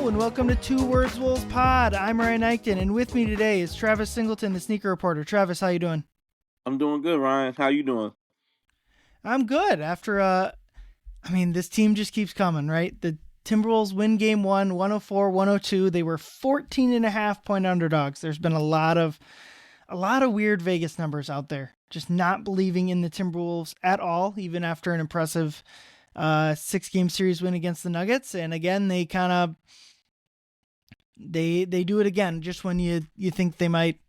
Hello and welcome to Two Words Wolves Pod. I'm Ryan Eichten, and with me today is Travis Singleton, the Sneaker Reporter. Travis, how you doing? I'm doing good, Ryan. How you doing? I'm good. After this team just keeps coming, right? The Timberwolves win game 1, 104-102. They were 14.5-point underdogs. There's been a lot of weird Vegas numbers out there. Just not believing in the Timberwolves at all, even after an impressive 6-game series win against the Nuggets. And again, they kind of they do it again just when you think they might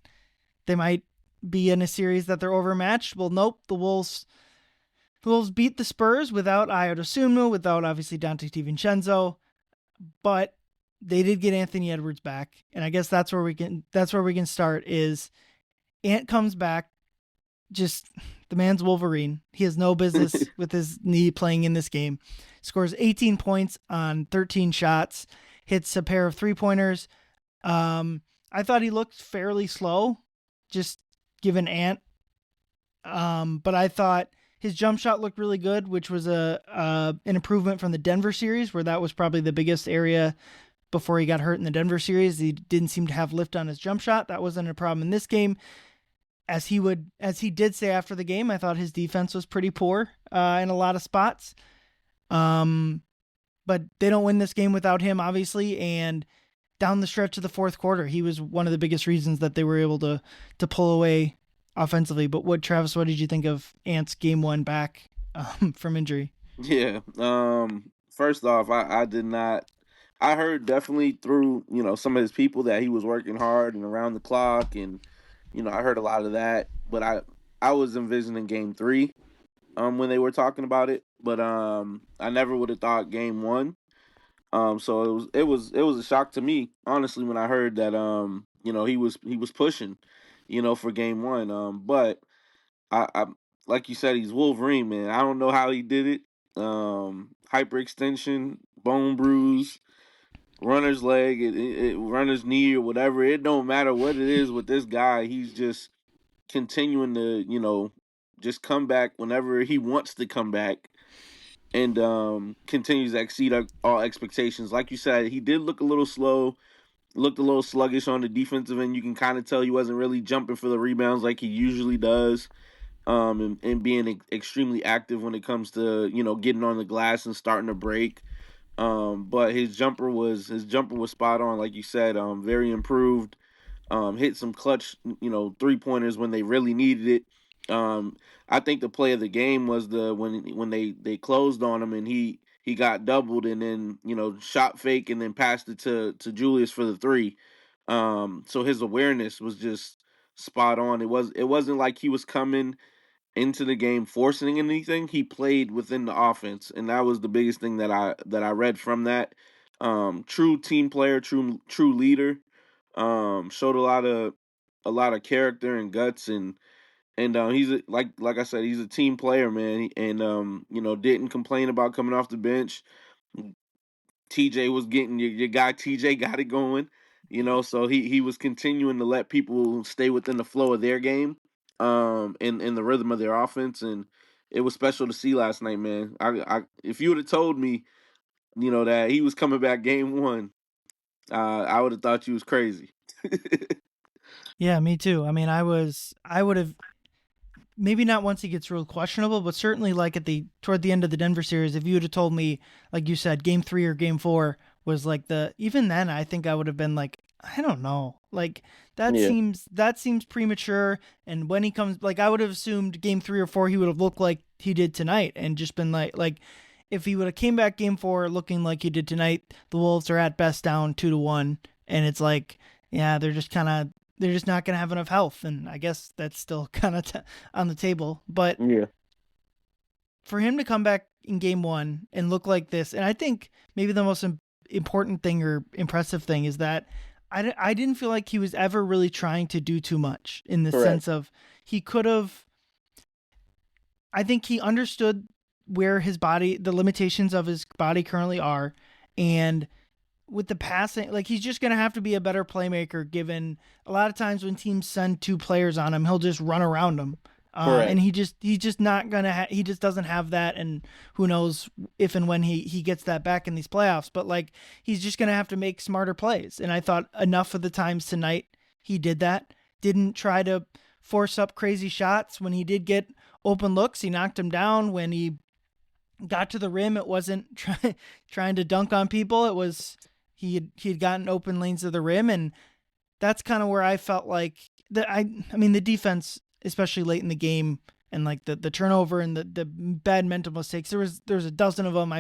be in a series that they're overmatched. Well, nope, the Wolves beat the Spurs without Ayo Dosunmu, without obviously Dante DiVincenzo, but they did get Anthony Edwards back. And I guess that's where we can start is Ant comes back. Just the man's Wolverine. He has no business with his knee playing in this game. Scores 18 points on 13 shots, hits a pair of 3-pointers. I thought he looked fairly slow, just given Ant. But I thought his jump shot looked really good, which was an improvement from the Denver series, where that was probably the biggest area before he got hurt in the Denver series. He didn't seem to have lift on his jump shot. That wasn't a problem in this game. As he did say after the game, I thought his defense was pretty poor in a lot of spots. But they don't win this game without him, obviously. And down the stretch of the fourth quarter, he was one of the biggest reasons that they were able to pull away offensively. But Travis, what did you think of Ant's game 1 back from injury? Yeah. First off, I did not. I heard definitely through some of his people that he was working hard and around the clock, and I heard a lot of that. But I was envisioning game 3 when they were talking about it. But I never would have thought game 1. So it was a shock to me, honestly, when I heard that he was pushing, for game 1. But I like you said, he's Wolverine, man. I don't know how he did it. Hyperextension, bone bruise, runner's leg, runner's knee, or whatever. It don't matter what it is with this guy. He's just continuing to, just come back whenever he wants to come back, and continues to exceed all expectations. Like you said, he did look a little slow, looked a little sluggish on the defensive end. You can kind of tell he wasn't really jumping for the rebounds like he usually does, and being extremely active when it comes to getting on the glass and starting to break. But his jumper was spot on, like you said. Very improved. Hit some clutch 3-pointers when they really needed it. I think the play of the game was when they closed on him and he got doubled, and then shot fake and then passed it to Julius for the 3. So his awareness was just spot on. It wasn't like he was coming into the game forcing anything. He played within the offense, and that was the biggest thing that I read from that. True team player, true leader. Showed a lot of character and guts, and he's like I said, he's a team player, man. And didn't complain about coming off the bench. TJ was getting your guy. TJ got it going, so he was continuing to let people stay within the flow of their game, in the rhythm of their offense. And it was special to see last night, man. I if you would have told me, that he was coming back game 1, I would have thought you was crazy. Yeah, me too. I mean, I would have, maybe not once he gets real questionable, but certainly like toward the end of the Denver series, if you would have told me, like you said, game 3 or game 4 was like even then, I think I would have been like, I don't know, like that Yeah. seems premature. And when he comes, like I would have assumed game 3 or 4, he would have looked like he did tonight and just been like if he would have came back game 4 looking like he did tonight, the Wolves are at best down 2-1. And it's like, yeah, they're just not going to have enough health. And I guess that's still kind of on the table. But Yeah. for him to come back in game 1 and look like this, and I think maybe the most important thing or impressive thing is that I didn't feel like he was ever really trying to do too much, in the Correct. sense of he could have. I think he understood where the limitations of his body currently are, and with the passing, like he's just going to have to be a better playmaker, given a lot of times when teams send 2 players on him, he'll just run around them. And Correct. he's just not gonna he just doesn't have that, and who knows if and when he gets that back in these playoffs. But like he's just gonna have to make smarter plays. And I thought enough of the times tonight he did that. Didn't try to force up crazy shots. When he did get open looks, he knocked them down. When he got to the rim, it wasn't trying to dunk on people. It was he had gotten open lanes to the rim, and that's kind of where I felt like I mean the defense, especially late in the game, and like the turnover and the bad mental mistakes. There was a dozen of them.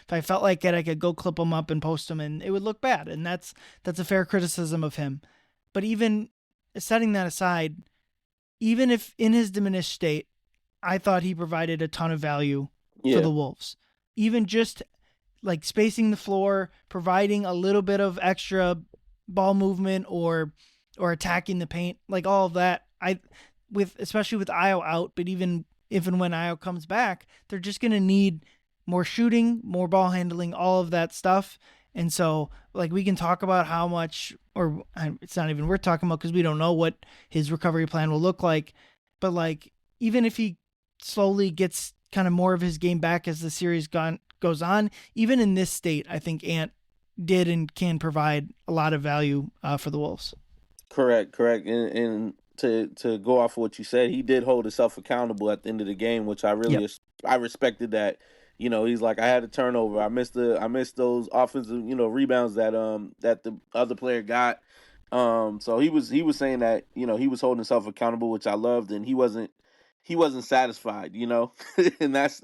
If I felt like it, I could go clip them up and post them, and it would look bad. And that's a fair criticism of him. But even setting that aside, even if in his diminished state, I thought he provided a ton of value for Yeah. the Wolves. Even just like spacing the floor, providing a little bit of extra ball movement or attacking the paint, like all of that. With especially with Io out, but even if and when Io comes back, they're just going to need more shooting, more ball handling, all of that stuff. And so, like, we can talk about how much, or it's not even worth talking about because we don't know what his recovery plan will look like. But like, even if he slowly gets kind of more of his game back as the series goes on, even in this state, I think Ant did and can provide a lot of value for the Wolves. Correct. And to go off of what you said, he did hold himself accountable at the end of the game, which I Yep. really I respected that. You know, he's like, I had a turnover. I missed those offensive, rebounds that the other player got. So he was saying that, he was holding himself accountable, which I loved, and he wasn't satisfied, and that's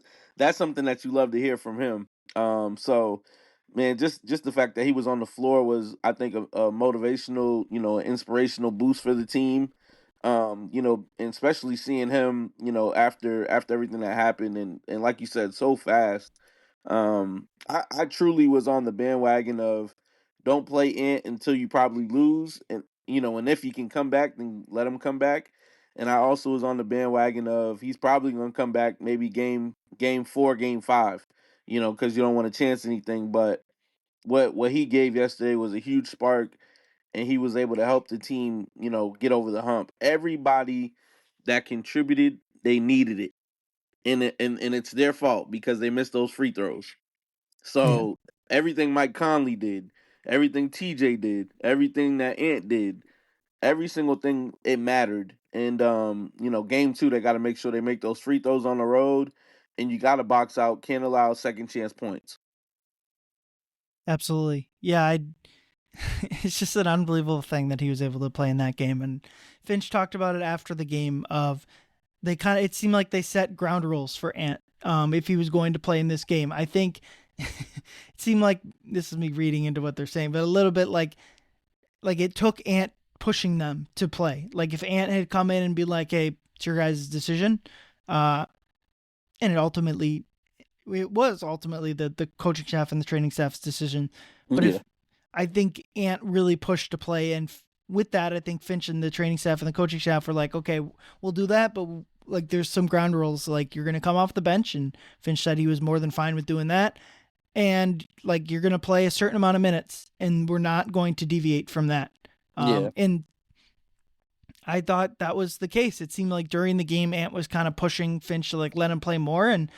something that you love to hear from him. So man, just the fact that he was on the floor was, I think, a motivational, inspirational boost for the team. And especially seeing him, after everything that happened, and like you said, so fast. I truly was on the bandwagon of don't play Ant until you probably lose, and if he can come back, then let him come back. And I also was on the bandwagon of he's probably going to come back maybe game 4, game 5, because you don't want to chance anything. But what he gave yesterday was a huge spark, and he was able to help the team, get over the hump. Everybody that contributed, they needed it, and it's their fault because they missed those free throws. Yeah, So everything Mike Conley did, everything TJ did, everything that Ant did, every single thing, it mattered. And game 2, they got to make sure they make those free throws on the road, and you got to box out. Can't allow second chance points. absolutely. Yeah, it's just an unbelievable thing that he was able to play in that game. And Finch talked about it after the game of it seemed like they set ground rules for Ant if he was going to play in this game. I think it seemed like, this is me reading into what they're saying, but a little bit like it took Ant pushing them to play. Like if Ant had come in and be like, "Hey, it's your guys' decision," uh, and it was ultimately the coaching staff and the training staff's decision. But Yeah, if I think Ant really pushed to play, and with that, I think Finch and the training staff and the coaching staff were like, "Okay, we'll do that," but like there's some ground rules, like you're going to come off the bench, and Finch said he was more than fine with doing that. And like you're going to play a certain amount of minutes, and we're not going to deviate from that. yeah, And I thought that was the case. It seemed like during the game, Ant was kind of pushing Finch to like let him play more, and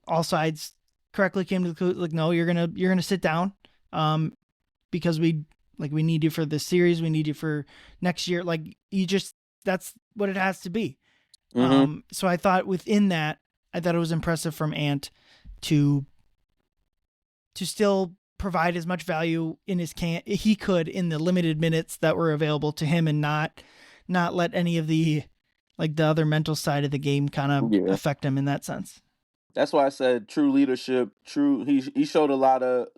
all sides correctly came to the conclusion, like, no, you're gonna sit down, because we need you for this series, we need you for next year. Like you just that's what it has to be. mm-hmm. So I thought within that, I thought it was impressive from Ant to still provide as much value in he could in the limited minutes that were available to him, and not let any of the the other mental side of the game kind of Yeah. affect him in that sense. That's why I said true leadership. True, he showed a lot of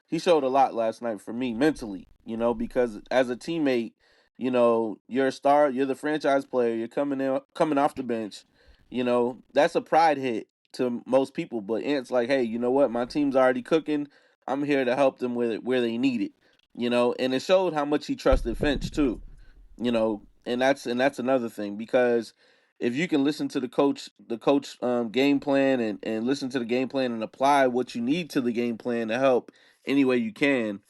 he showed a lot last night for me mentally. Because as a teammate, you're a star, you're the franchise player, you're coming off the bench. That's a pride hit to most people. But Ant's like, hey, you know what? My team's already cooking. I'm here to help them with it where they need it. And it showed how much he trusted Finch too. And that's another thing, because if you can listen to the coach game plan, and listen to the game plan and apply what you need to the game plan to help any way you can,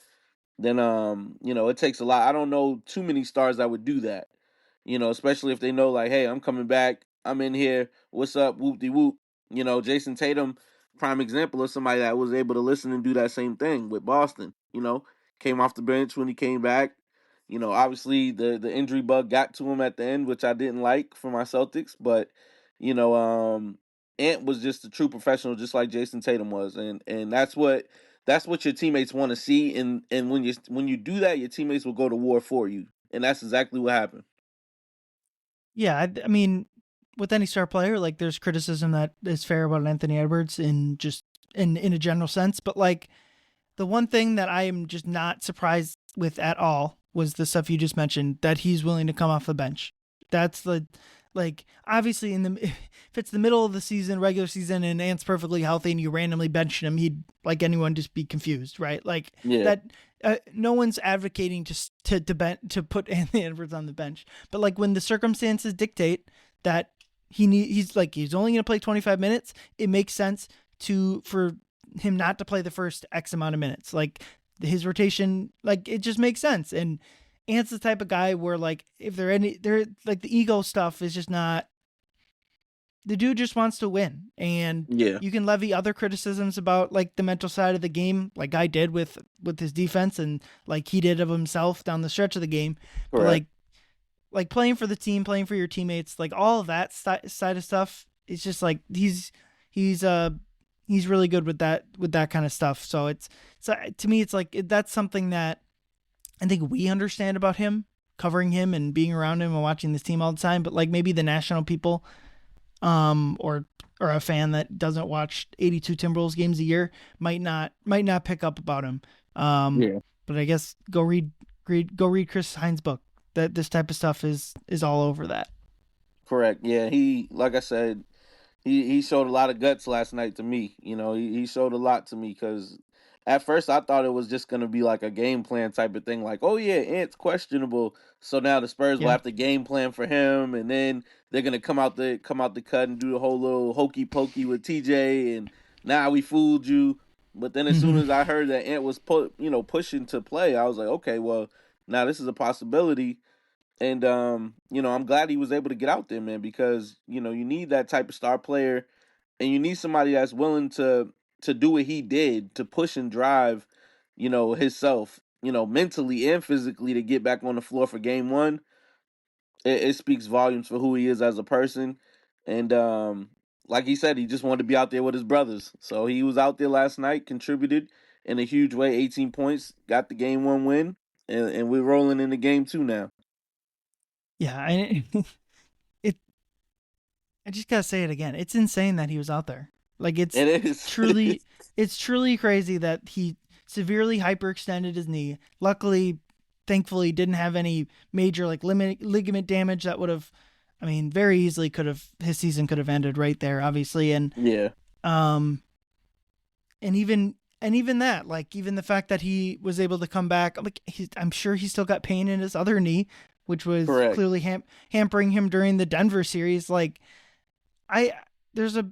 then it takes a lot. I don't know too many stars that would do that. Especially if they know, like, hey, I'm coming back, I'm in here. What's up? Whoop de whoop. Jason Tatum, prime example of somebody that was able to listen and do that same thing with Boston. Came off the bench when he came back. Obviously the injury bug got to him at the end, which I didn't like for my Celtics, but you know, Ant was just a true professional, just like Jason Tatum was, and that's what your teammates want to see, and when you do that, your teammates will go to war for you, and that's exactly what happened. Yeah, I mean, with any star player, like there's criticism that is fair about Anthony Edwards in just in a general sense, but like the one thing that I am just not surprised with at all was the stuff you just mentioned, that he's willing to come off the bench. That's the like obviously in the if it's the middle of the season, regular season, and Ant's perfectly healthy and you randomly bench him, he'd like anyone just be confused, right? Like Yeah, that. No one's advocating to put Anthony Edwards on the bench, but like when the circumstances dictate that he's only going to play 25 minutes, it makes sense for him not to play the first X amount of minutes. Like his rotation, like it just makes sense. And Ant's the type of guy where like if they're like the ego stuff is just not. The dude just wants to win, and yeah, you can levy other criticisms about like the mental side of the game, like I did with his defense, and like he did of himself down the stretch of the game. But correct. like playing for the team, playing for your teammates, like all of that side of stuff, it's just like he's really good with that kind of stuff. So to me, it's like that's something that I think we understand about him, covering him and being around him and watching this team all the time. But like maybe the national people, or a fan that doesn't watch 82 Timberwolves games a year might not pick up about him. Um, Yeah, but I guess go read Chris Hines' book. That this type of stuff is all over that. correct. Yeah, he like I said, he showed a lot of guts last night to me. He showed a lot to me because at first I thought it was just gonna be like a game plan type of thing, like, oh yeah, Ant's questionable, so now the Spurs will Yeah. have to game plan for him, and then they're gonna come out the cut and do the whole little hokey pokey with TJ, and now we fooled you. But then as soon Mm-hmm. as I heard that Ant was pushing to play, I was like, okay, well now this is a possibility. And I'm glad he was able to get out there, man, because you need that type of star player, and you need somebody that's willing to do what he did, to push and drive, himself, mentally and physically, to get back on the floor for game one. It speaks volumes for who he is as a person, and like he said, he just wanted to be out there with his brothers, so he was out there last night, contributed in a huge way, 18 points, got the game one win, and we're rolling into game two now. Yeah, it I just gotta say it again. It's insane that he was out there. Like It is. truly it's truly crazy that he severely hyperextended his knee. Luckily, thankfully, didn't have any major like ligament damage that would have. I mean, very easily could have his season could have ended right there, obviously, Yeah, um, and even that, like even the fact that he was able to come back, like I'm sure he still got pain in his other knee, which was correct. clearly hampering him during the Denver series. Like I there's a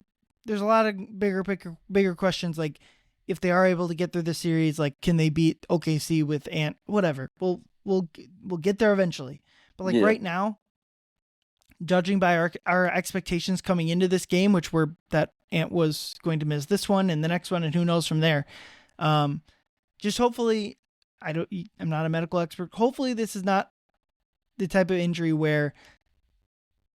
there's a lot of bigger questions, like if they are able to get through the series, like can they beat OKC with Ant? Whatever. We'll get there eventually. But like Yeah, right now, judging by our expectations coming into this game, which were that Ant was going to miss this one and the next one, and who knows from there. Um, just hopefully, I'm not a medical expert. Hopefully, this is not the type of injury where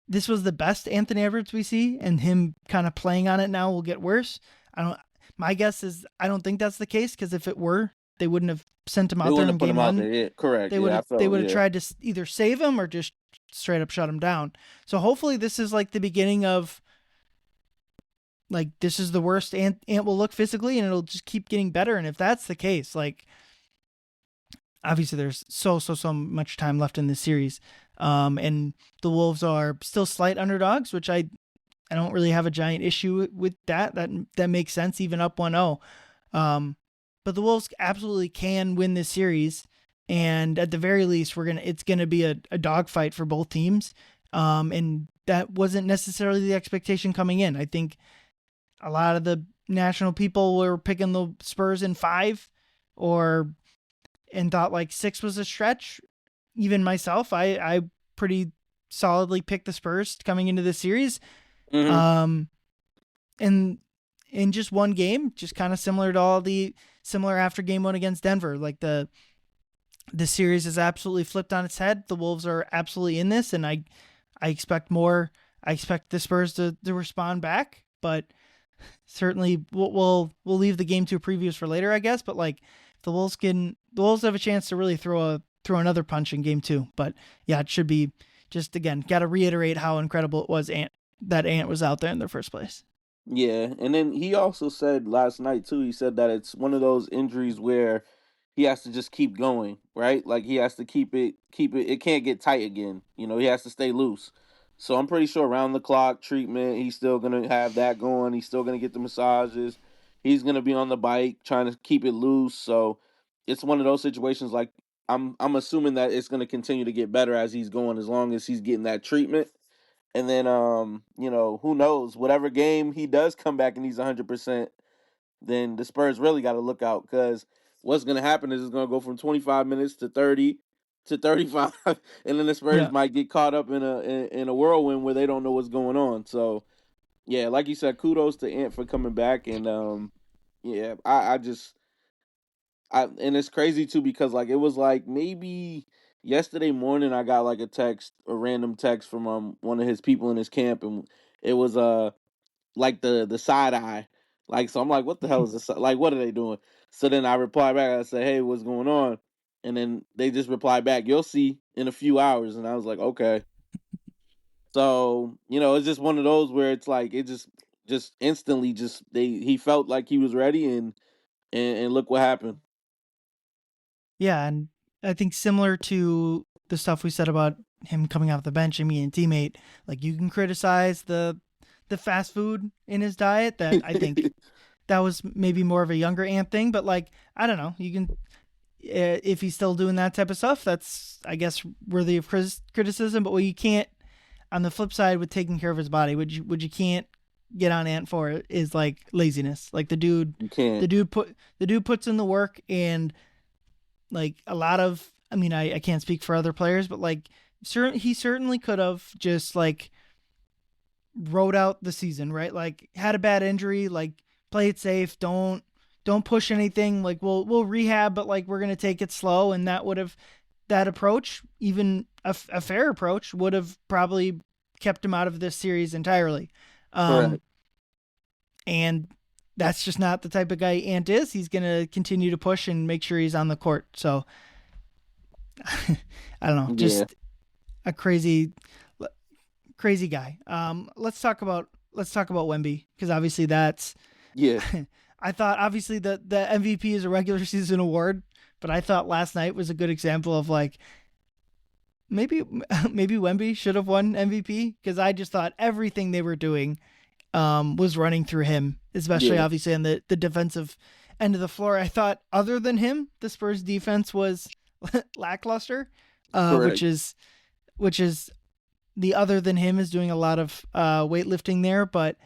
this was the best Anthony Edwards we see, and him kind of playing on it now will get worse. I don't. My guess is I don't think that's the case, because if it were, they wouldn't have sent him they out there wouldn't in have put game him out one. there. Yeah, correct. They would Yeah, I have they felt. would have Yeah, tried to either save him or just straight up shut him down. So hopefully this is like the beginning of, like, this is the worst Ant will look physically, and it'll just keep getting better. And if that's the case, like obviously there's so much time left in this series. And the Wolves are still slight underdogs, which I don't really have a giant issue with that. That makes sense, even up 1-0. But the Wolves absolutely can win this series, and at the very least, it's gonna be a dogfight for both teams. And that wasn't necessarily the expectation coming in. I think a lot of the national people were picking the Spurs in 5, or and thought like 6 was a stretch. Even myself, I pretty solidly picked the Spurs coming into this series. Hmm. Um, and in just one game, just kind of similar to all the similar after game one against Denver, like the series is absolutely flipped on its head. The Wolves are absolutely in this, and I expect more. I expect the Spurs to respond back, but certainly we'll leave the game two previews for later, I guess. But like the Wolves have a chance to really throw another punch in game two. But yeah, it should be just again got to reiterate how incredible it was that Ant was out there in the first place. Yeah, and then he also said last night too. He said that it's one of those injuries where he has to just keep going, right? Like he has to keep it. It can't get tight again. He has to stay loose. So I'm pretty sure around the clock treatment, he's still gonna have that going. He's still gonna get the massages. He's gonna be on the bike trying to keep it loose. So it's one of those situations. Like I'm assuming that it's gonna continue to get better as he's going, as long as he's getting that treatment. And then, who knows? Whatever game he does come back and he's 100%, then the Spurs really got to look out, because what's going to happen is it's going to go from 25 minutes to 30 to 35, and then the Spurs Yeah. might get caught up in a whirlwind where they don't know what's going on. So, yeah, like you said, kudos to Ant for coming back, and yeah, I just and it's crazy too, because like it was like maybe yesterday morning I got like a random text from one of his people in his camp, and it was like the side eye. Like, so I'm like, what the hell is this? Like, what are they doing? So then I reply back, I say, hey, what's going on? And then they just reply back, you'll see in a few hours. And I was like, okay. So, it's just one of those where it's like it just instantly just he felt like he was ready, and look what happened. Yeah, and I think similar to the stuff we said about him coming off the bench and being a teammate, like you can criticize the fast food in his diet. That I think that was maybe more of a younger Ant thing, but like I don't know, you can if he's still doing that type of stuff, that's I guess worthy of criticism. But what you can't, on the flip side, with taking care of his body, would you can't get on Ant for is like laziness. Like You can't. the dude puts in the work, and like a lot of, I mean, I can't speak for other players, but like he certainly could have just like rode out the season, right? Like had a bad injury, like play it safe, don't push anything. Like we'll rehab, but like we're gonna take it slow, and that approach, even a fair approach, would have probably kept him out of this series entirely. Correct. And that's just not the type of guy Ant is. He's going to continue to push and make sure he's on the court. So I don't know, Yeah. just a crazy guy. Let's talk about Wemby, because obviously that's Yeah. I thought obviously the MVP is a regular season award, but I thought last night was a good example of like maybe Wemby should have won MVP, because I just thought everything they were doing was running through him, especially Yeah. obviously on the defensive end of the floor. I thought other than him, the Spurs defense was lackluster, Correct. which is the other than him is doing a lot of weightlifting there. But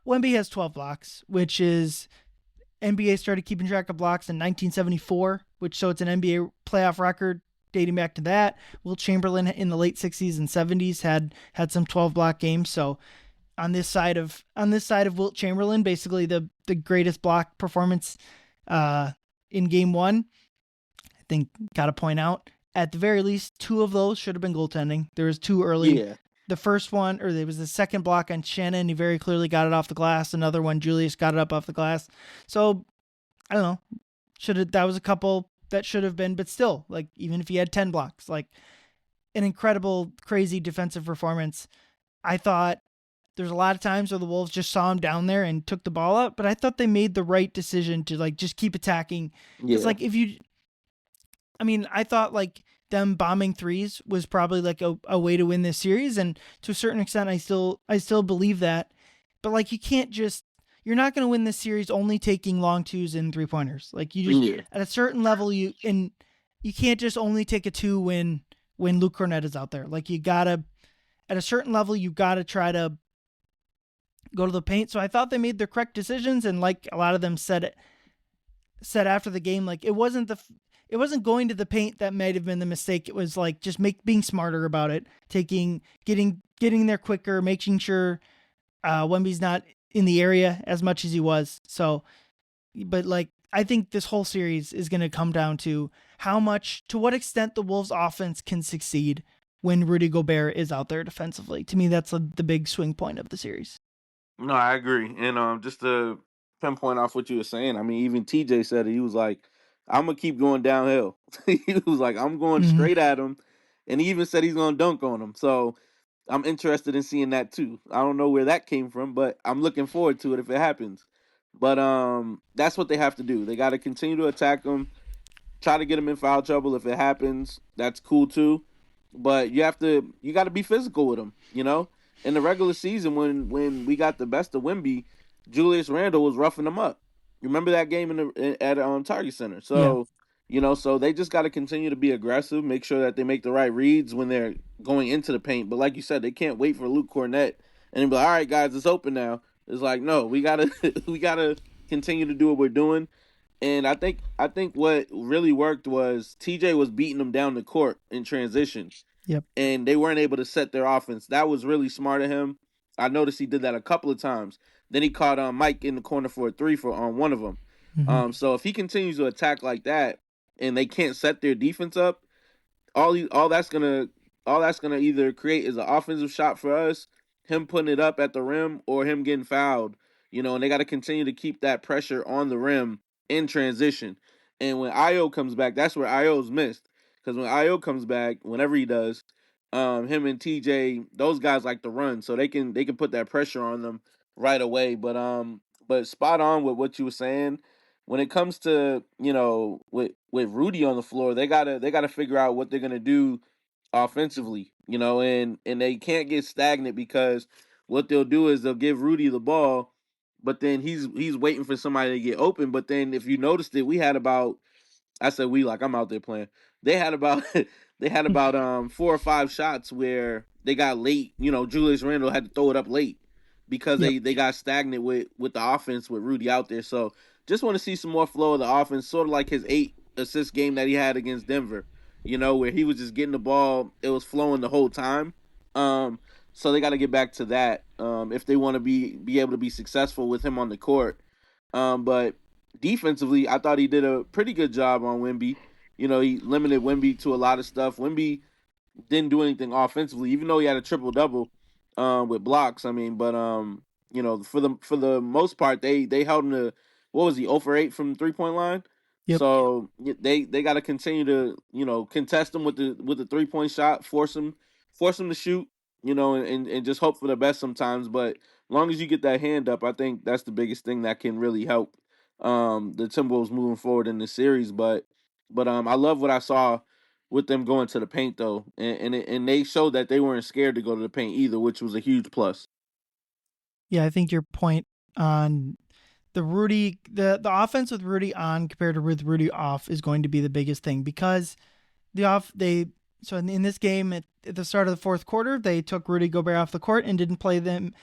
Wemby has 12 blocks, which is NBA started keeping track of blocks in 1974, so it's an NBA playoff record dating back to that. Wilt Chamberlain in the late 60s and 70s had some 12 block games. So on this side of Wilt Chamberlain, basically the greatest block performance in game one. I think got to point out, at the very least, two of those should have been goaltending. There was two early. Yeah. The first one, or there was the second block on Shannon. He very clearly got it off the glass. Another one, Julius got it up off the glass. So I don't know. That was a couple that should have been, but still, like even if he had 10 blocks, like an incredible, crazy defensive performance. I thought there's a lot of times where the Wolves just saw him down there and took the ball out, but I thought they made the right decision to like just keep attacking. Because Yeah. like I thought like them bombing threes was probably like a way to win this series, and to a certain extent, I still believe that. But like you're not going to win this series only taking long twos and 3-pointers. Like you just Yeah. at a certain level you can't just only take a two when Luke Cornett is out there. Like you gotta, at a certain level, you gotta try to go to the paint. So I thought they made the correct decisions, and like a lot of them said after the game, like it wasn't going to the paint that might have been the mistake. It was like just being smarter about it, getting there quicker, making sure Wemby's not in the area as much as he was. So, but like I think this whole series is going to come down to to what extent the Wolves offense can succeed when Rudy Gobert is out there defensively. To me, that's the big swing point of the series. No, I agree. And just to pinpoint off what you were saying, I mean, even TJ said it. He was like, "I'm gonna keep going downhill." He was like, "I'm going Mm-hmm. straight at him," and he even said he's gonna dunk on him. So I'm interested in seeing that too. I don't know where that came from, but I'm looking forward to it if it happens. But that's what they have to do. They got to continue to attack him, try to get him in foul trouble. If it happens, that's cool too. But you got to be physical with him. In the regular season when we got the best of Wemby, Julius Randle was roughing him up. You remember that game at Target Center? Yeah. So so they just got to continue to be aggressive, make sure that they make the right reads when they're going into the paint. But like you said, they can't wait for Luke Cornett and be like, "All right, guys, it's open now." It's like, no, we gotta we gotta continue to do what we're doing. And I think what really worked was TJ was beating them down the court in transition, Yep. and they weren't able to set their offense. That was really smart of him. I noticed he did that a couple of times. Then he caught Mike in the corner for a three on one of them. Mm-hmm. So if he continues to attack like that, and they can't set their defense up, all that's gonna either create is an offensive shot for us, him putting it up at the rim, or him getting fouled. And they got to continue to keep that pressure on the rim in transition. And when Io comes back, that's where Io's missed. Because when Io comes back, whenever he does, him and TJ, those guys like to run, so they can put that pressure on them right away. But spot on with what you were saying. When it comes to with Rudy on the floor, they gotta figure out what they're gonna do offensively, and they can't get stagnant because what they'll do is they'll give Rudy the ball, but then he's waiting for somebody to get open. But then if you noticed it, we had about I said we like I'm out there playing. They had about they had about 4 or 5 shots where they got late. Julius Randle had to throw it up late because Yep. they got stagnant with the offense with Rudy out there. So just want to see some more flow of the offense, sort of like his 8 assist game that he had against Denver. Where he was just getting the ball, it was flowing the whole time. So they got to get back to that if they want to be able to be successful with him on the court. But defensively, I thought he did a pretty good job on Wemby. He limited Wemby to a lot of stuff. Wemby didn't do anything offensively, even though he had a triple double with blocks. I mean, but for the most part, they held him to what was he 0 for 8 from the 3-point line. Yep. So they got to continue to contest him with the 3-point shot, force him to shoot, and just hope for the best sometimes. But as long as you get that hand up, I think that's the biggest thing that can really help the Timberwolves moving forward in this series. But I love what I saw with them going to the paint though, and they showed that they weren't scared to go to the paint either, which was a huge plus. Yeah, I think your point on the offense with Rudy on compared to with Rudy off is going to be the biggest thing because in this game at the start of the fourth quarter they took Rudy Gobert off the court and didn't play him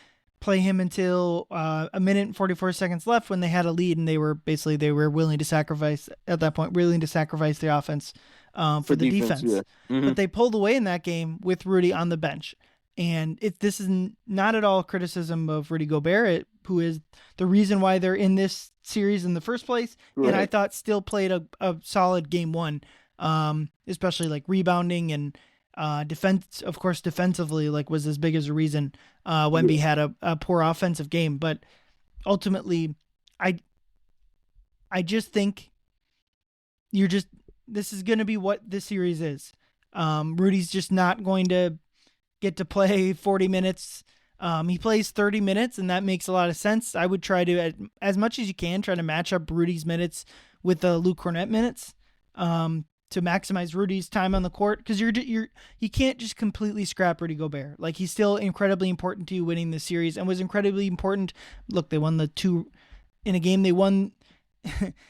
until a minute and 44 seconds left when they had a lead, and they were willing to sacrifice at that point, the offense for the defense. Yeah. Mm-hmm. But they pulled away in that game with Rudy on the bench. And this is not at all criticism of Rudy Gobert, who is the reason why they're in this series in the first place. Right. And I thought still played a solid game one, especially like rebounding and defense. Of course, defensively, like was as big as a reason Wemby had a poor offensive game. But ultimately, I just think this is going to be what this series is. Rudy's just not going to get to play 40 minutes. He plays 30 minutes, and that makes a lot of sense. I would try to, as much as you can, try to match up Rudy's minutes with the Luke Cornett minutes to maximize Rudy's time on the court, because you can't just completely scrap Rudy Gobert. Like, he's still incredibly important to you winning the series, and was incredibly important. Look, they won in a game. They won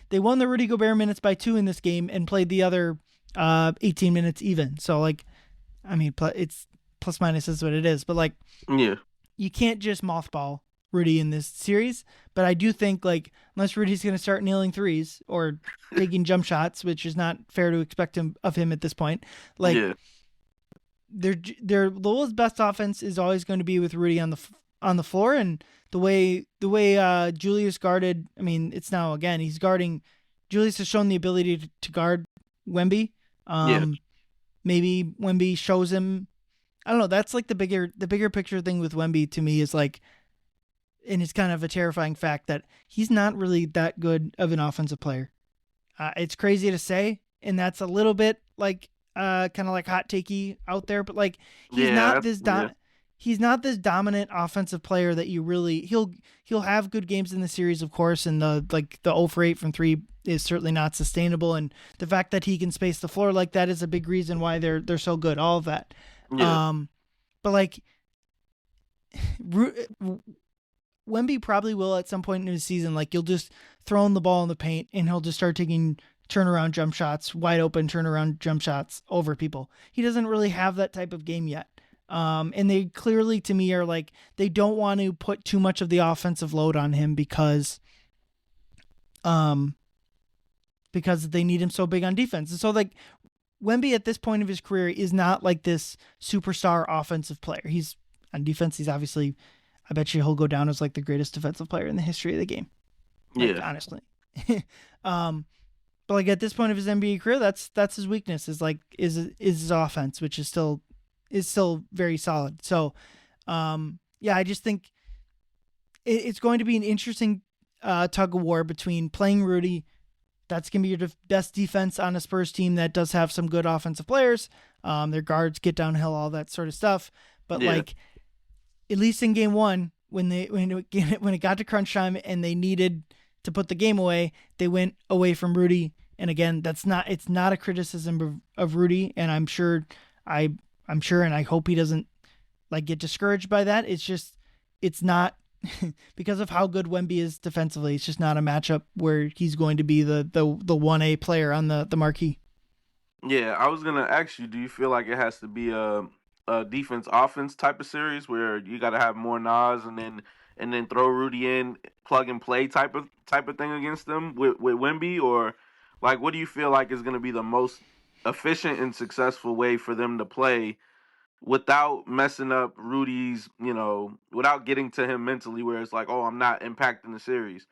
they won the Rudy Gobert minutes by 2 in this game and played the other 18 minutes even. So, like, I mean, it's plus minus is what it is, but like, yeah, you can't just mothball Rudy in this series. But I do think, like, unless Rudy's going to start nailing threes or taking jump shots, which is not fair to expect of him at this point, like, Yeah, their Lowell's best offense is always going to be with Rudy on the floor, and the way Julius guarded. I mean, it's now again he's guarding. Julius has shown the ability to guard Wemby. yeah, Maybe Wemby shows him. I don't know. That's like the bigger picture thing with Wemby to me is like, and it's kind of a terrifying fact that he's not really that good of an offensive player. It's crazy to say, and that's a little bit like kind of like hot takey out there, but like yeah, yeah, he's not this dominant offensive player that you really he'll have good games in the series, of course, and the 0 for 8 from 3 is certainly not sustainable, and the fact that he can space the floor like that is a big reason why they're so good. All of that, yeah, but like Wemby probably will at some point in the season. Like, you'll just throw him the ball in the paint and he'll just start taking turnaround jump shots, wide open turnaround jump shots over people. He doesn't really have that type of game yet. And they clearly, to me, are like, they don't want to put too much of the offensive load on him because they need him so big on defense. And so, like, Wemby at this point of his career is not like this superstar offensive player. He's on defense. He's obviously, I bet you he'll go down as like the greatest defensive player in the history of the game. Like, yeah, honestly. But like at this point of his NBA career, that's his weakness is his offense, which is still very solid. So, yeah, I just think it's going to be an interesting tug of war between playing Rudy. That's going to be your best defense on a Spurs team that does have some good offensive players. Their guards get downhill, all that sort of stuff. But yeah, like, at least in game one, when it got to crunch time and they needed to put the game away, they went away from Rudy. And again, it's not a criticism of Rudy, and I'm sure, and I hope he doesn't like get discouraged by that. It's just, it's not because of how good Wemby is defensively. It's just not a matchup where he's going to be the 1A player on the marquee. yeah. I was gonna ask you, do you feel like it has to be a defense offense type of series where you got to have more Nas and then throw Rudy in, plug and play type of thing against them with Wemby, or like what do you feel like is gonna be the most efficient and successful way for them to play without messing up Rudy's, without getting to him mentally where it's like, oh, I'm not impacting the series.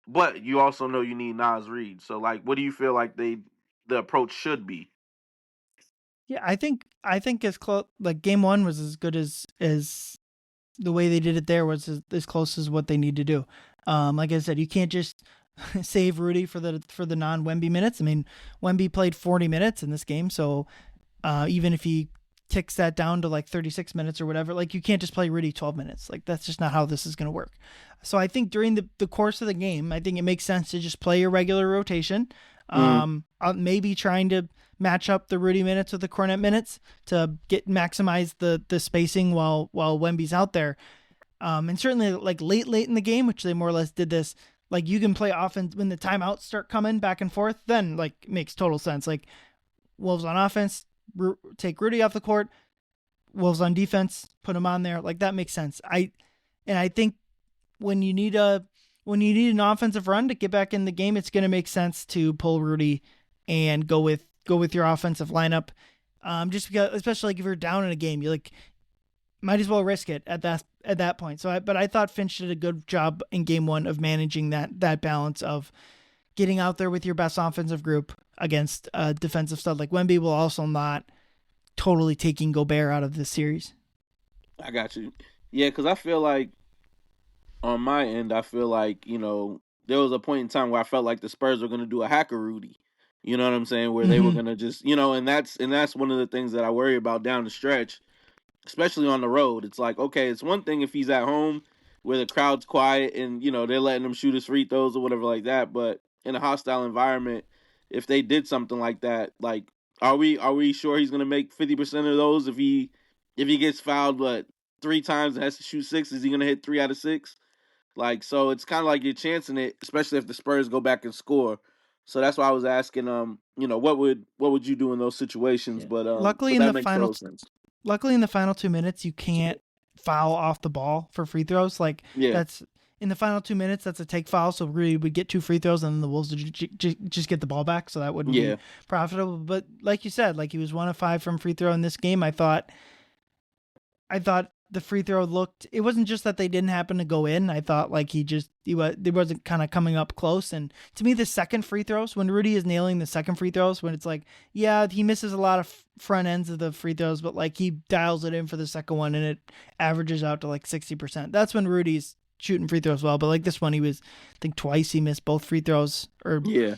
But you also know you need Nas Reed. So like what do you feel like the approach should be? Yeah, I think as close, like game one was as good as the way they did it there was as close as what they need to do. Like I said, you can't just save Rudy for the non Wemby minutes. I mean, Wemby played 40 minutes in this game, so even if he ticks that down to like 36 minutes or whatever, like you can't just play Rudy 12 minutes. Like that's just not how this is going to work. So I think during the course of the game, I think it makes sense to just play your regular rotation. Mm, Maybe trying to match up the Rudy minutes with the Cornet minutes to maximize the spacing while Wemby's out there. And certainly like late in the game, which they more or less did this, like you can play offense when the timeouts start coming back and forth, then like it makes total sense. Like Wolves on offense, take Rudy off the court. Wolves on defense, put him on there. Like that makes sense. I think when you need an offensive run to get back in the game, it's going to make sense to pull Rudy and go with your offensive lineup. Just because, especially like if you're down in a game, you like might as well risk it at that point. But I thought Finch did a good job in game one of managing that balance of getting out there with your best offensive group against a defensive stud like Wemby, will also not totally taking Gobert out of this series. I got you. Yeah, because I feel like on my end, I feel like, there was a point in time where I felt like the Spurs were going to do a hacker Rudy. You know what I'm saying? Where they were Mm-hmm. going to just, and that's one of the things that I worry about down the stretch, especially on the road. It's like, okay, it's one thing if he's at home where the crowd's quiet and, they're letting him shoot his free throws or whatever like that. But in a hostile environment, if they did something like that, like, are we sure he's going to make 50% of those if he gets fouled, but 3 times and has to shoot 6? Is he going to hit 3 out of 6? Like, so it's kind of like you're chancing it, especially if the Spurs go back and score. So that's why I was asking, what would you do in those situations? Yeah. But that makes total sense. Luckily in the final 2 minutes, you can't foul off the ball for free throws. Like Yeah, that's in the final 2 minutes. That's a take foul. So Rudy would get 2 free throws, and then the Wolves would just get the ball back. So that wouldn't yeah, be profitable. But like you said, like he was 1 of 5 from free throw in this game. I thought the free throw looked. It wasn't just that they didn't happen to go in. I thought like he wasn't kind of coming up close. And to me, the second free throws, when Rudy is nailing the second free throws, when it's like, yeah, he misses a lot of front ends of the free throws, but like he dials it in for the second one, and it averages out to like 60%. That's when Rudy's shooting free throws well. But like this one, I think twice he missed both free throws, or yeah,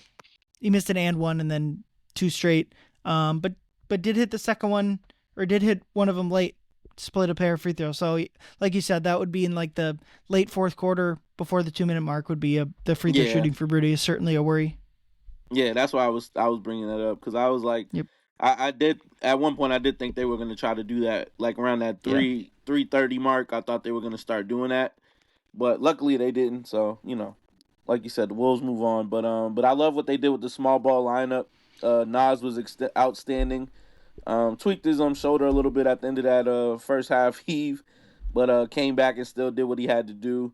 he missed an and one and then two straight. But did hit the second one, or did hit one of them late, split a pair of free throws. So like you said, that would be in like the late fourth quarter before the 2 minute mark would be the free throw yeah, shooting for Rudy is certainly a worry. yeah. That's why I was bringing that up because I was like, Yep. I did at one point I did think they were going to try to do that like around that Yeah. 3:30 mark. I thought they were going to start doing that, but luckily they didn't. So like you said, the Wolves move on. But I love what they did with the small ball lineup. Nas was outstanding. Tweaked his shoulder a little bit at the end of that first half heave, but came back and still did what he had to do.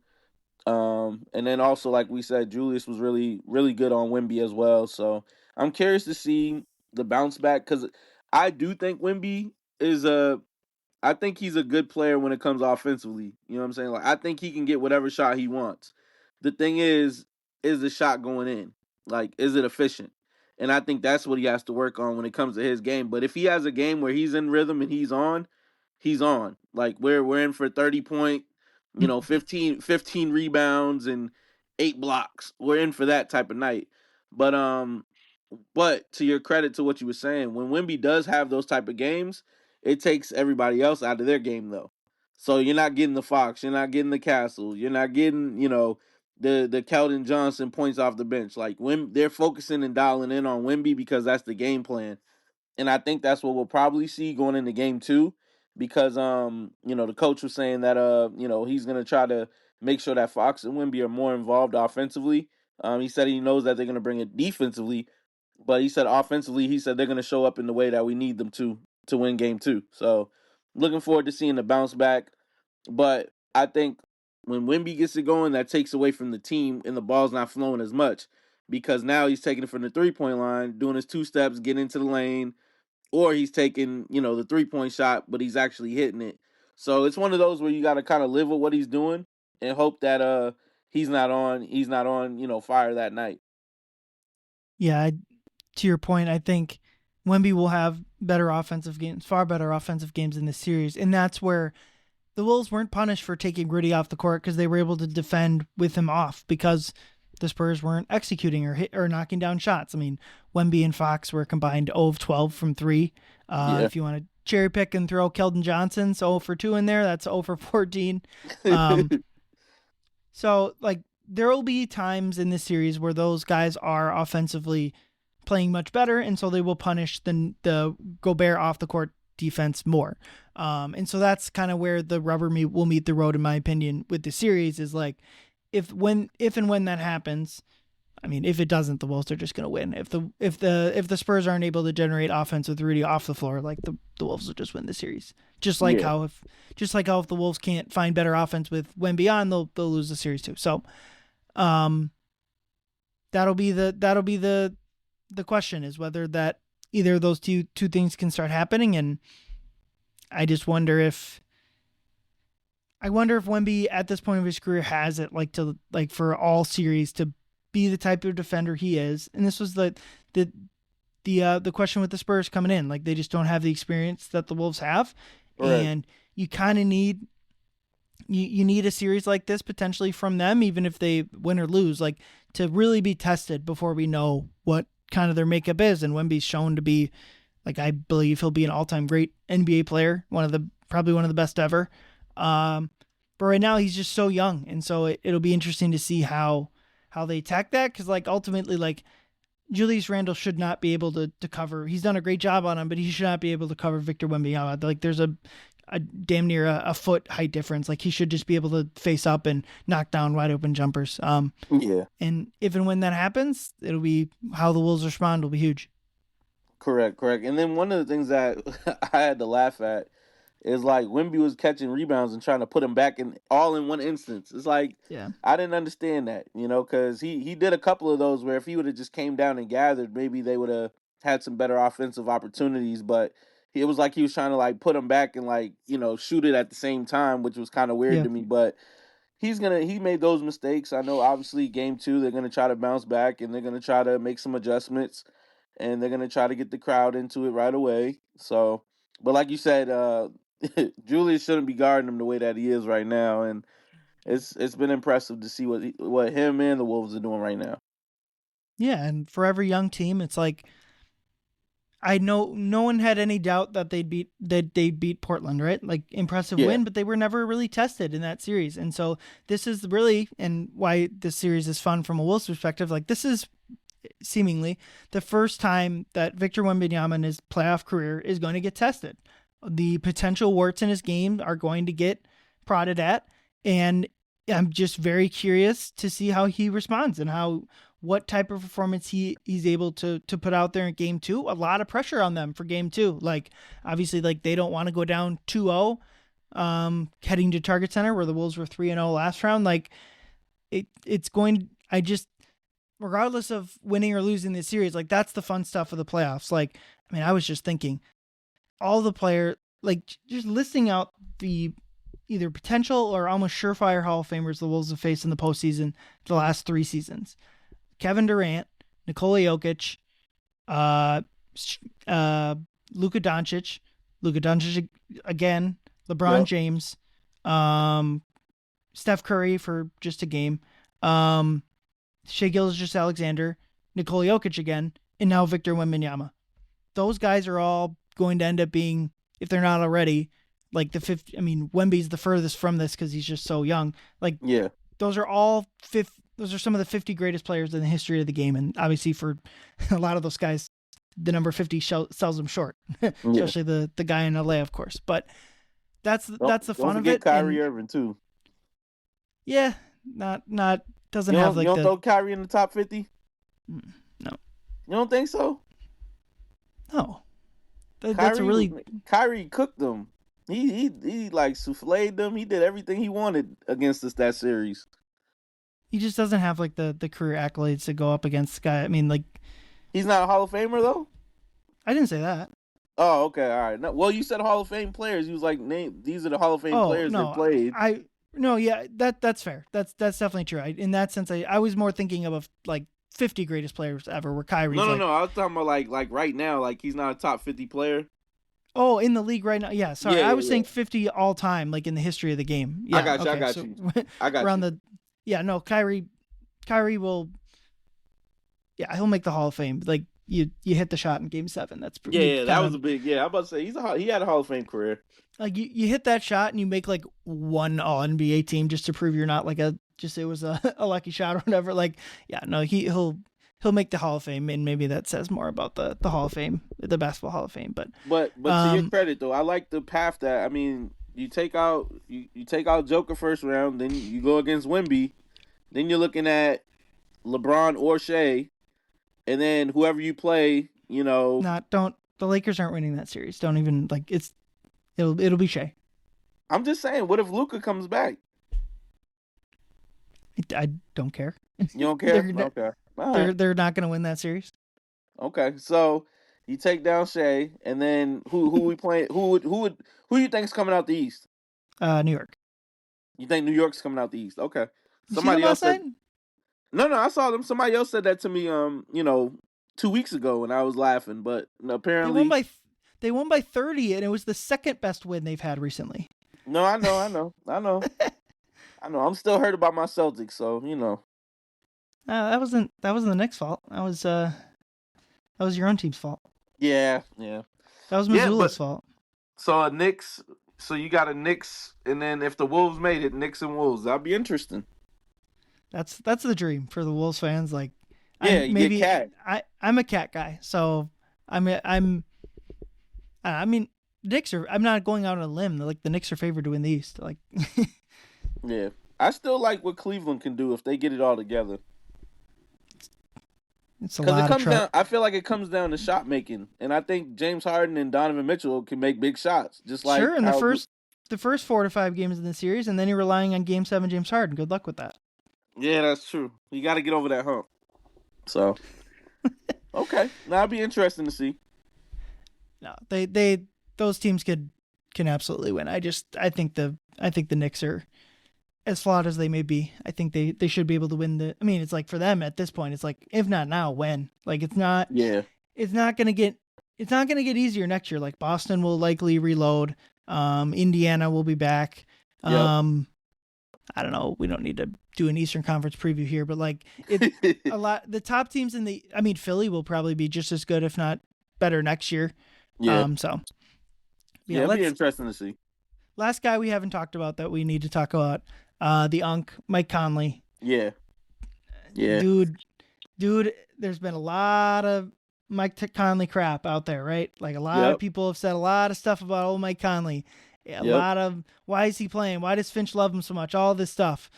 And then also, like we said, Julius was really, really good on Wemby as well. So I'm curious to see the bounce back because I do think Wemby is I think he's a good player when it comes offensively. You know what I'm saying? Like I think he can get whatever shot he wants. The thing is the shot going in? Like, is it efficient? And I think that's what he has to work on when it comes to his game. But if he has a game where he's in rhythm and he's on. Like we're in for 30 point, 15 rebounds and 8 blocks. We're in for that type of night. But to your credit to what you were saying, when Wemby does have those type of games, it takes everybody else out of their game though. So you're not getting the Fox, you're not getting the Castle, you're not getting, the Keldon Johnson points off the bench. Like when they're focusing and dialing in on Wemby because that's the game plan. And I think that's what we'll probably see going into game 2 because the coach was saying that he's gonna try to make sure that Fox and Wemby are more involved offensively. He said he knows that they're gonna bring it defensively, but he said offensively, he said they're gonna show up in the way that we need them to win game 2. So looking forward to seeing the bounce back. But I think when Wemby gets it going, that takes away from the team and the ball's not flowing as much because now he's taking it from the 3 point line, doing his 2 steps, getting into the lane, or he's taking, the 3 point shot, but he's actually hitting it. So it's one of those where you got to kind of live with what he's doing and hope that he's not on fire that night. Yeah, to your point, I think Wemby will have better offensive games, far better offensive games in this series, and that's where the Wolves weren't punished for taking Rudy off the court because they were able to defend with him off because the Spurs weren't executing or knocking down shots. I mean, Wemby and Fox were combined 0 of 12 from 3. Yeah. If you want to cherry pick and throw Keldon Johnson's 0 for 2 in there, that's 0 for 14. So, like, there will be times in this series where those guys are offensively playing much better, and so they will punish the Gobert off the court defense more. And so that's kind of where the rubber will meet the road, in my opinion, with the series is like, if and when that happens, I mean, if it doesn't, the Wolves are just going to win. If the Spurs aren't able to generate offense with Rudy off the floor, like the Wolves will just win the series. Just like how if the Wolves can't find better offense with Wemby on, they'll lose the series too. So, that'll be the question is whether that either of those two things can start happening, and I just wonder if Wemby at this point of his career has it like for all series to be the type of defender he is. And this was the question with the Spurs coming in. Like they just don't have the experience that the Wolves have. Right. And you kind of need you need a series like this potentially from them, even if they win or lose, like to really be tested before we know what kind of their makeup is. And Wemby's shown to be, like, I believe he'll be an all-time great NBA player, probably one of the best ever. But right now he's just so young, and so it'll be interesting to see how they attack that, because like ultimately, like, Julius Randle should not be able to cover. He's done a great job on him, but he should not be able to cover Victor Wembanyama. Like there's a damn near a foot height difference. Like he should just be able to face up and knock down wide open jumpers. Yeah. And if and when that happens, it'll be how the Wolves respond will be huge. Correct. And then one of the things that I had to laugh at is like Wemby was catching rebounds and trying to put him back in all in one instance. It's like Yeah. I didn't understand that, because he did a couple of those where if he would have just came down and gathered, maybe they would have had some better offensive opportunities. But it was like he was trying to like put him back and like shoot it at the same time, which was kind of weird Yeah. to me. But he made those mistakes. I know obviously game 2 they're gonna try to bounce back and they're gonna try to make some adjustments and they're gonna try to get the crowd into it right away. So, but like you said, Julius shouldn't be guarding him the way that he is right now, and it's been impressive to see what him and the Wolves are doing right now. Yeah, and for every young team, it's like I know no one had any doubt that they'd beat Portland, right? Like impressive win, but they were never really tested in that series. And so this is really, and why this series is fun from a Wolves perspective, like this is seemingly the first time that Victor Wembanyama in his playoff career is going to get tested. The potential warts in his game are going to get prodded at, and I'm just very curious to see how he responds and what type of performance he's able to put out there in game 2. A lot of pressure on them for game 2. Like obviously like they don't want to go down 2-0 heading to Target Center where the Wolves were 3-0 last round. Like regardless of winning or losing this series, like that's the fun stuff of the playoffs. Like, I mean, I was just thinking all the player, like just listing out the either potential or almost surefire Hall of Famers the Wolves have faced in the postseason the last 3 seasons. Kevin Durant, Nikola Jokic, Luka Doncic again, LeBron James, Steph Curry for just a game, Shai Gilgeous-Alexander, Nikola Jokic again, and now Victor Wembanyama. Those guys are all going to end up being, if they're not already, like the fifth. I mean, Wemby's the furthest from this because he's just so young. Like, those are all Those are some of the 50 greatest players in the history of the game, and obviously for a lot of those guys, the number 50 sells them short, especially the guy in LA, of course. But that's the fun of it. Kyrie Irving too. Yeah, not doesn't have like you don't throw Kyrie in the top 50. No, you don't think so? No, that's a really Kyrie cooked them. He like souffled them. He did everything he wanted against us that series. He just doesn't have like the career accolades to go up against the guy. I mean, like he's not a Hall of Famer though. I didn't say that. Oh, okay, all right. No, well, you said Hall of Fame players. He was like, name these are the Hall of Fame players that played. That's fair. That's definitely true. In that sense, I was more thinking of like 50 greatest players ever. Where Kyrie's no. I was talking about like right now. Like he's not a top 50 player. Oh, in the league right now. Yeah, sorry. I was saying 50 all time, like in the history of the game. Yeah, I got you. I got you. Kyrie will. Yeah, he'll make the Hall of Fame. Like you hit the shot in Game 7. That's pretty. That was a big. Yeah, I'm about to say he had a Hall of Fame career. Like you hit that shot and you make like one All NBA team just to prove you're not like it was a lucky shot or whatever. Like he'll make the Hall of Fame, and maybe that says more about the Hall of Fame, the Basketball Hall of Fame. But to your credit though, I like the path that I mean. You take out Joker first round, then you go against Wemby, then you're looking at LeBron or Shai, and then whoever you play, the Lakers aren't winning that series. Don't even like it'll be Shai. I'm just saying, what if Luka comes back? I don't care. You don't care? Okay. They're not going to win that series. Okay, so you take down Shai, and then who we playing? Who you think's coming out the East? New York. You think New York's coming out the East? Okay. Somebody else said. No, I saw them. Somebody else said that to me. 2 weeks ago, and I was laughing. But apparently they won by 30, and it was the second best win they've had recently. No, I know. I'm still hurt about my Celtics, so that wasn't the Knicks' fault. That was your own team's fault. Yeah. That was Missoula's fault. So Knicks. So you got a Knicks, and then if the Wolves made it, Knicks and Wolves, that'd be interesting. That's the dream for the Wolves fans. Like, get Cat. I'm a Cat guy, so I mean, Knicks are. I'm not going out on a limb. Like the Knicks are favored to win the East. Like, yeah, I still like what Cleveland can do if they get it all together. It's a Because it lot of comes trouble. down, I feel like it comes down to shot making, and I think James Harden and Donovan Mitchell can make big shots, just Sure, like in how. the first 4 to 5 games in the series, and then you're relying on Game 7 James Harden. Good luck with that. Yeah, that's true. You got to get over that hump. So okay, now it'd be interesting to see. No, those teams can absolutely win. I think the Knicks are, as flawed as they may be, I think they should be able to win the. I mean, it's like for them at this point, it's like if not now, when? Like Yeah. it's not gonna get easier next year. Like Boston will likely reload. Indiana will be back. Yep. I don't know. We don't need to do an Eastern Conference preview here, but like it, a lot. The top teams in the. I mean, Philly will probably be just as good, if not better, next year. Yeah. So yeah, It'll be interesting to see. last guy we haven't talked about that we need to talk about. The Unk, Mike Conley. Yeah. Yeah. Dude. There's been a lot of Mike Conley crap out there, right? Like a lot of people have said a lot of stuff about old Mike Conley. A lot of why is he playing? Why does Finch love him so much? All this stuff.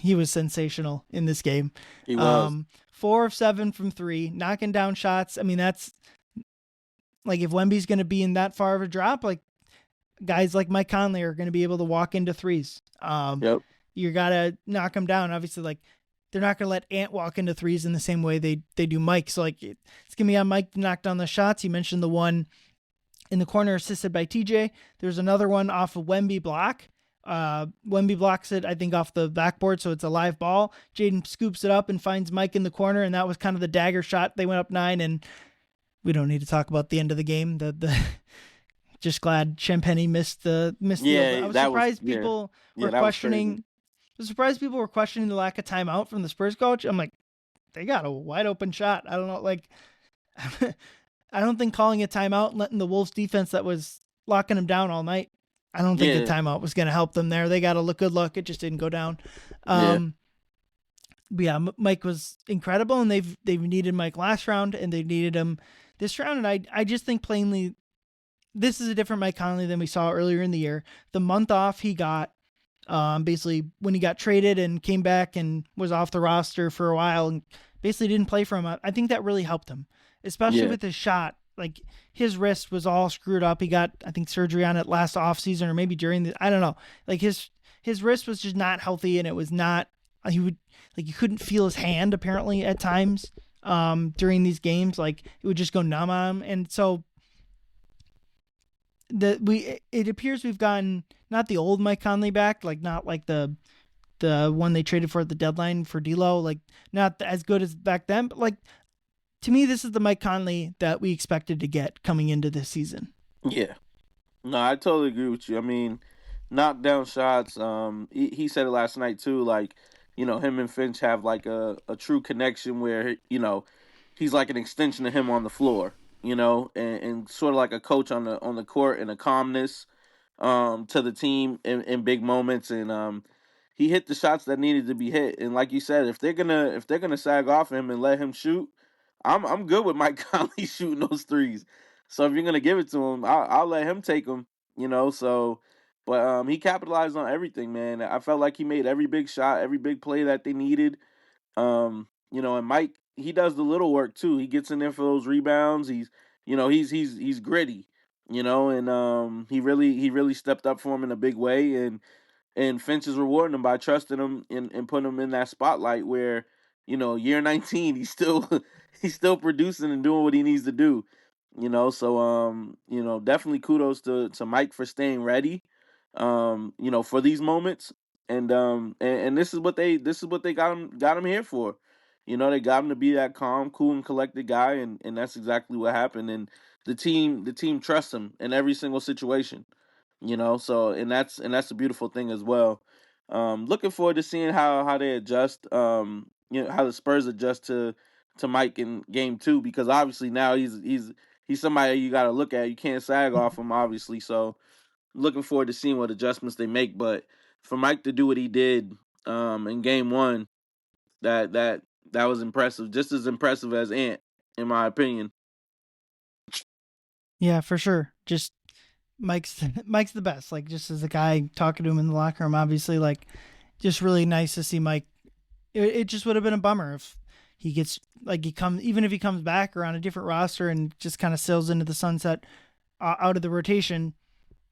He was sensational in this game. He was 4 of 7 from 3, knocking down shots. I mean, that's like if Wemby's going to be in that far of a drop, like guys like Mike Conley are going to be able to walk into threes. You got to knock him down. Obviously, like they're not going to let Ant walk into threes in the same way they do Mike. So like it's going to be on Mike to knock down the shots. You mentioned the one in the corner assisted by TJ. There's another one off of Wemby block. Wemby blocks it, I think, off the backboard, so it's a live ball. Jaden scoops it up and finds Mike in the corner, and that was kind of the dagger shot. They went up 9, and we don't need to talk about the end of the game. The just glad Champagny missed the I was surprised people were questioning. I was surprised people were questioning the lack of timeout from the Spurs coach. I'm like, they got a wide open shot. I don't know, like I don't think calling a timeout and letting the Wolves defense that was locking them down all night, I don't think the timeout was going to help them there. They got a good look. It just didn't go down. But yeah, Mike was incredible, and they've needed Mike last round, and they needed him this round. And I just think plainly, this is a different Mike Conley than we saw earlier in the year. The month off he got, basically when he got traded and came back and was off the roster for a while and basically didn't play for him, I think that really helped him, especially with his shot. Like his wrist was all screwed up. He got, I think, surgery on it last offseason or maybe during the, I don't know. Like his wrist was just not healthy, and it was not, you couldn't feel his hand apparently at times during these games. Like it would just go numb on him. And so it appears we've gotten not the old Mike Conley back, like not like the one they traded for at the deadline for D'Lo, like not as good as back then, but like to me, this is the Mike Conley that we expected to get coming into this season. Yeah. No, I totally agree with you. I mean, knock down shots. He said it last night too. Like, him and Finch have like a true connection where he's like an extension of him on the floor. And sort of like a coach on the court, and a calmness to the team in big moments. And he hit the shots that needed to be hit. And like you said, if they're gonna sag off him and let him shoot, I'm good with Mike Conley shooting those threes. So if you're gonna give it to him, I'll let him take them. So, but he capitalized on everything, man. I felt like he made every big shot, every big play that they needed. And Mike, he does the little work too. He gets in there for those rebounds. He's gritty. And he really stepped up for him in a big way. And Finch is rewarding him by trusting him and putting him in that spotlight where, year 19, he's still producing and doing what he needs to do. So definitely kudos to Mike for staying ready, for these moments. And this is what they got him here for. They got him to be that calm, cool, and collected guy, and that's exactly what happened. And the team trusts him in every single situation. So and that's a beautiful thing as well. Looking forward to seeing how they adjust. How the Spurs adjust to Mike in game 2, because obviously now he's somebody you got to look at. You can't sag off him, obviously. So looking forward to seeing what adjustments they make. But for Mike to do what he did in game 1, that was impressive, just as impressive as Ant, in my opinion. Yeah, for sure. Just Mike's the best. Like just as a guy talking to him in the locker room, obviously, like just really nice to see Mike. It just would have been a bummer if he gets even if he comes back or on a different roster and just kind of sails into the sunset out of the rotation,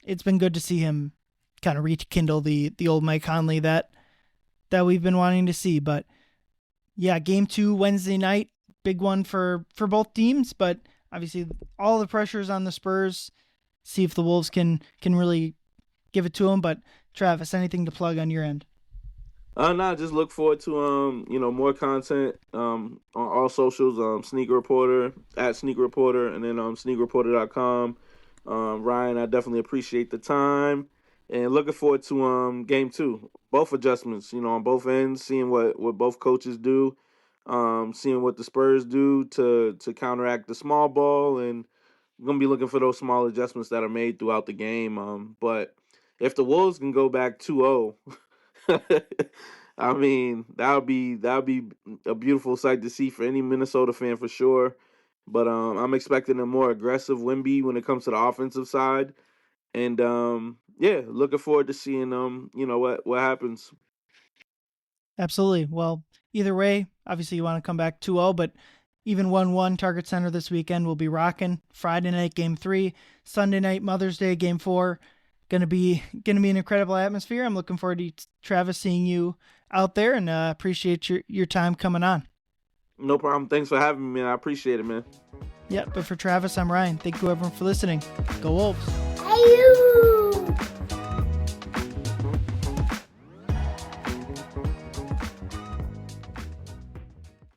it's been good to see him kind of rekindle the old Mike Conley that we've been wanting to see. But yeah, game 2 Wednesday night, big one for both teams, but obviously all the pressure's on the Spurs. See if the Wolves can really give it to them. But Travis, anything to plug on your end? No, just look forward to more content on all socials. Sneaker Reporter at Sneaker Reporter, and then sneakerreporter.com. Ryan, I definitely appreciate the time, and looking forward to game 2. Both adjustments, on both ends, seeing what both coaches do, seeing what the Spurs do to counteract the small ball, and I'm gonna be looking for those small adjustments that are made throughout the game. But if the Wolves can go back 2-0. I mean, that would be a beautiful sight to see for any Minnesota fan for sure. But I'm expecting a more aggressive Wemby when it comes to the offensive side, and yeah, looking forward to seeing what happens. Absolutely. Well, either way, obviously you want to come back 2-0, but even 1-1 Target Center this weekend will be rocking. Friday night game 3, Sunday night Mother's Day game 4. Gonna be an incredible atmosphere. I'm looking forward to Travis seeing you out there, and appreciate your time coming on. No problem. Thanks for having me, man. I appreciate it, man. Yeah, but for Travis, I'm Ryan. Thank you everyone for listening. Go Wolves. Hey, you.